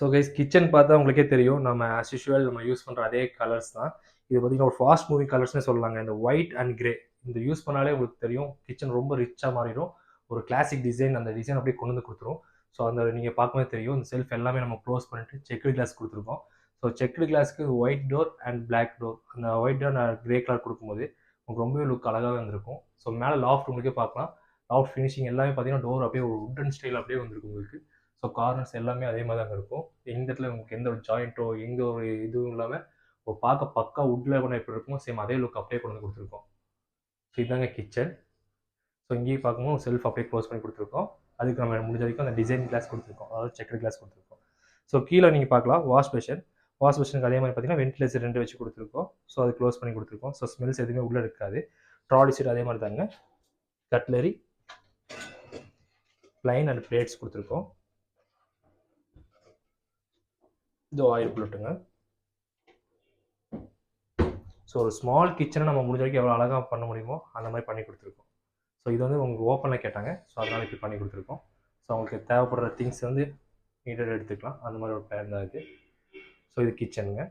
So guys kitchen பார்த்தா உங்களுக்கே தெரியும் நம்ம ஆஸ் யூஷுவல் நம்ம யூஸ் பண்ணுற அதே கலர்ஸ் தான். இது பார்த்தீங்கன்னா ஒரு ஃபாஸ்ட் மூவிங் கலர்ஸ்னே சொல்லலாங்க. இந்த ஒயிட் அண்ட் கிரே இந்த யூஸ் பண்ணாலே உங்களுக்கு தெரியும் கிச்சன் ரொம்ப ரிச்சாக மாறிடும். ஒரு கிளாசிக் டிசைன் அந்த டிசைன் அப்படியே கொண்டு வந்து கொடுத்துரும். ஸோ அந்த நீங்கள் பார்க்கும்போது தெரியும் இந்த செல்ஃப் எல்லாமே நம்ம க்ளோஸ் பண்ணிட்டு செக்குடு கிளாஸ் கொடுத்துருக்கோம். ஸோ செக்குடு கிளாஸ்க்கு white door and black door அந்த ஒயிட் டோர் நான் கிரே கலர் கொடுக்கும்போது உங்களுக்கு ரொம்பவே லுக் அழகாக வந்திருக்கும். ஸோ மேலே லாஃப்ட் உங்களுக்கே பார்க்கலாம். லாஃப்ட் ஃபினிஷிங் எல்லாமே பார்த்தீங்கன்னா டோர் அப்படியே ஒரு உட்டன் ஸ்டைல் அப்படியே வந்திருக்கும் உங்களுக்கு. ஸோ கார்னர்ஸ் எல்லாமே அதே மாதிரி தாங்க இருக்கும். எந்த இடத்துல உங்களுக்கு எந்த ஒரு ஜாயிண்ட்டோ எந்த ஒரு இதுவும் இல்லாமல் ஒரு பார்க்க பக்கா உட்டில் கூட எப்படி இருக்குமோ சேம் அதே லுக் அப்படியே கொண்டு வந்து கொடுத்துருக்கோம். ஸோ இதாங்க கிச்சன். ஸோ இங்கேயும் பார்க்கும்போது செல்ஃப் அப்படியே க்ளோஸ் பண்ணி கொடுத்துருக்கோம். அதுக்கு நம்ம முடிஞ்ச வரைக்கும் அந்த டிசைன் கிளாஸ் கொடுத்துருக்கோம், அதாவது செக்கர் கிளாஸ் கொடுத்துருக்கோம். ஸோ கீழே நீங்கள் பார்க்கலாம் வாஷ் பேஷன். வாஷ் பேஷனுக்கு அதே மாதிரி பார்த்தீங்கன்னா வென்டிலேஷன் 2 வச்சு கொடுத்துருக்கோம். ஸோ அது க்ளோஸ் பண்ணி கொடுத்துருக்கோம். ஸோ ஸ்மெல்ஸ் எதுவுமே உள்ளே இருக்காது. ட்ராலி சீட் அதே மாதிரி தாங்க. கட்லரி ப்ளைன் அண்ட் பிளேட்ஸ் கொடுத்துருக்கோம். இது ஆயில் புல்லட்டுங்க. ஸோ ஒரு ஸ்மால் கிச்சனை நம்ம முடிஞ்ச வரைக்கும் எவ்வளோ அழகாக பண்ண முடியுமோ அந்த மாதிரி பண்ணி கொடுத்துருக்கோம். ஸோ இது வந்து உங்களுக்கு ஓப்பனில் கேட்டாங்க, ஸோ அதனால் இப்படி பண்ணி கொடுத்துருக்கோம். ஸோ அவங்களுக்கு தேவைப்படுற திங்ஸ் வந்து நீட்டாக எடுத்துக்கலாம், அந்த மாதிரி ஒரு பிளான் தான் இருக்குது. ஸோ இது கிச்சனுங்க.